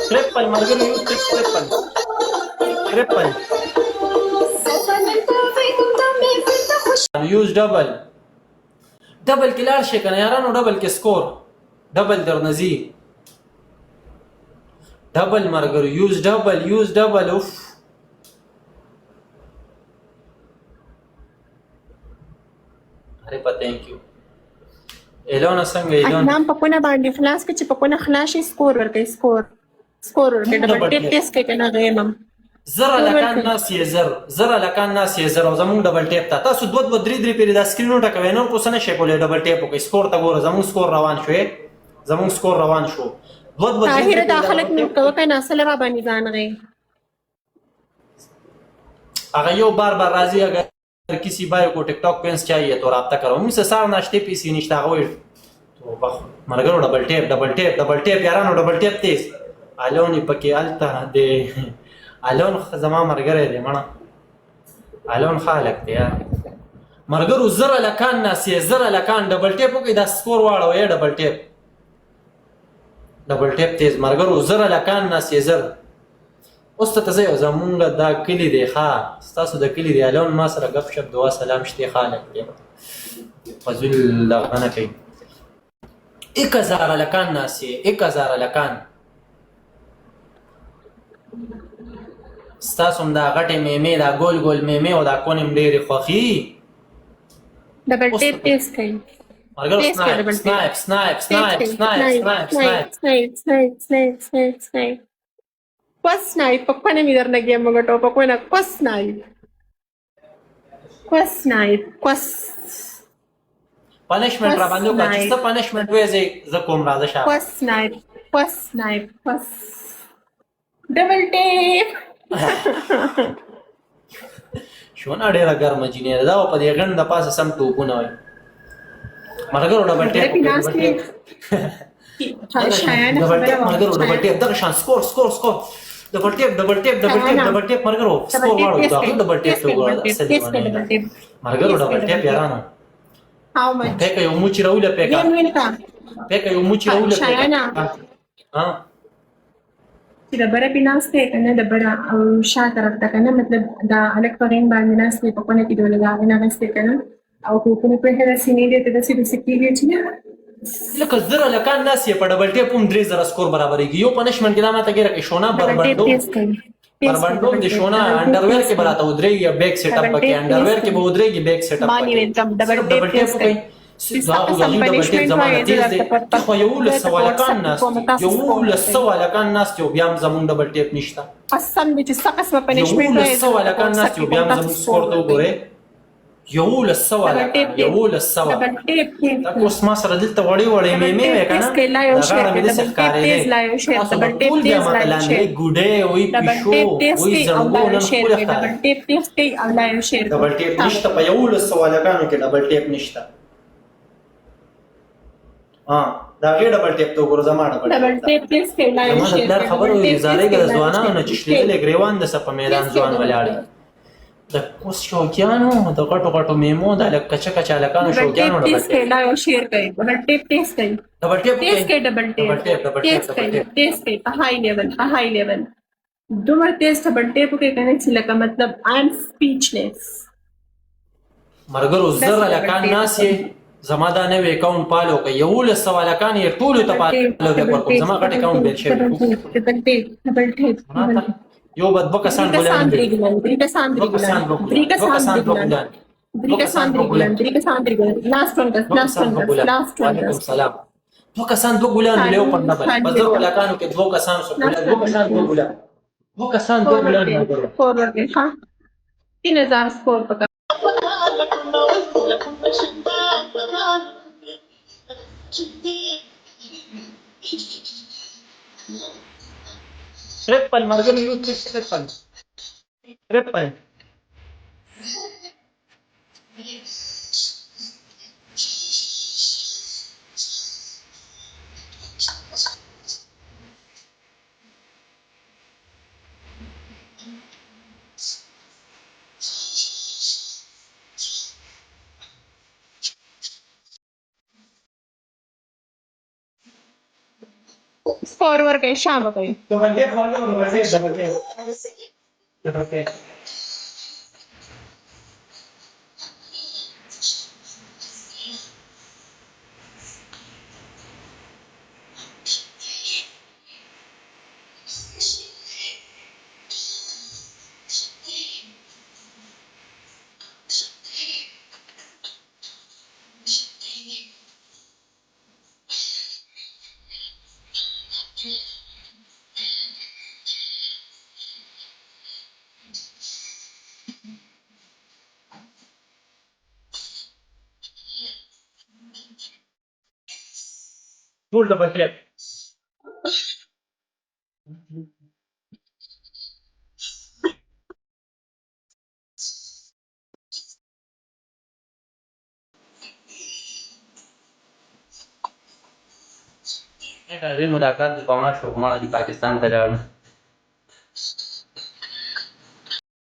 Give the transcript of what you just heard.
Triple, Margano, use triple. Triple. Use double. Double کې لاړ شي کنه یارانو ډبل کې سکور ډبل درنځي ډبل مرګرو یوز ډبل اوف اره په ثانک یو الونا څنګه الونا نام په کونه باندې خلاص کې چې په کونه خلاص شي سکور ورکړي سکور ورکړي ډبل ټیپ ټیسټ کې کنه غیمم زر لکان ناس یې زر او زمونږ ډبل ټیپ ته تاسو دوه درې پیری دا سکرین نوټ کوي نو کوڅه نشي کولای ډبل ټیپ وکړي سکور ته ګوره زمونږ سکور روان شو دوه طاهر داخلك نوټ کوي کنه اصل را باندې ځان غي هغه یو بار راځي اگر کسی بھائی کو ٹک ٹاک پینس چاہیے تو رابطہ کرو مجھ سے سار ناشتے پی سی نشتا ہوئے تو مرگرو ڈبل ٹیپ یارانو ڈبل ٹیپ تیز الونی پکی التا دے الون زما مرګره دی مړه الون خالق دی یار مرګرو زره لکان ناس یې زره لکان ډبل ټیپ وکي دا سکور واړو یې ډبل ټیپ تیز مرګرو زره لکان ناس یې زر اوس ته زه زمونږ دا کلی دی ښا ستاسو د کلی دی الون ما سره غف شپ دعا سلام شته خالق دی فضل لغنه کوي 1000 لکان ناس یې 1000 لکان ستاسو دا غټه میمه دا ګول میمه او دا کونیم ډېری خوخي ډبل ټیپ ټیسټ کوي مرګرو سنایپ Quas snipe, په کنه می در لګي موږ ټوپ په کنه quas snipe پنشمنت را باندې وکړه چې څه پنشمنت وې زه کوم راځه شا quas snipe ډبل ټیپ شونه ډېره ګرمه جینې دا په دې غن د پاسه سم ټوپونه وای مرګرو ډبل ټیپ ډبل ټیپ دغه شان سکور ډبل ټیپ مرګرو سکور واړو دا ډبل ټیپ مرګرو ډبل ټیپ یارانو how much پېکه یو موچ راوله پېکه یو موچ راوله شایانه چې د بره بناسته کنه د بره او شا طرف ته کنه مطلب دا الک پرین باندې ناسته په کنه کې ډول دا نه نسته کنه او په کنه په هر سینې دې ته د سکیږي چې لکه زره لکان ناس یې په ډبل ټیپ هم 3000 سکور برابرېږي یو پنشمنت کې دا ماته کې راکې شونه بربندوم د شونه انډرویر کې براته ودرېږي یا بیک سیټ اپ کې انډرویر کې به ودرېږي بیک سیټ اپ مانی وینکم ډبل ټیپ کوي دا ډبل ټیپ زمانه تیز دی خو یو له سوال کان ناس یو بیا هم زمون ډبل ټیپ نشته قسم دې چې څه قسمه پنشمنت یو له سوال کان ناس یو بیا هم زمون سکور ته وګوره یو له سوال دا اوس ما سره دلته وړي میمه کنه دا غاړه مې د ښکارې ډبل ټیپ ګوډه وي پښو وي زنګو نن خپل ډبل ټیپ کوي او لا یو شیر ډبل ټیپ نشته په یو له سوال کانو کې ډبل ټیپ نشته دا غي ډبل ټیپ ته ګور زما ډبل ټیپ کوي لا یو شیر دا خبرو زارې ګر ځوانانو نه چشلې ګریوان د سپ میدان ځوان ولاړ د اوس شوکیانو د غټو میمو د کچا لکانو شوکیانو ډبل ټیپ لا یو شیر کوي ډبل ټیپ کوي ډبل ټیپ په هاي لیول دومره ټیسټ ډبل ټیپ کوي کنه چې لکه مطلب آی ام سپیچلیس مرګرو زره لکان ناس زما دا نوې اکاونټ پالو کوي یو له سوالکان یې ټول ته پالو ورکوم زما غټ اکاونټ بیل شي ډبل ټیپ یو بد بکسان ګولان درې کسان لاست ون وعلیکم سلام دو کسان دو ګولان له په ډبل بزر ولکانو کې دو کسان سو دو کسان دو ګولان فورورډ ښه 3000 سکور پکا Triple, Margano, use triple. स्कोरवर काही शाम काही Full double tap. Rin mudakat di Congress, di Pakistan,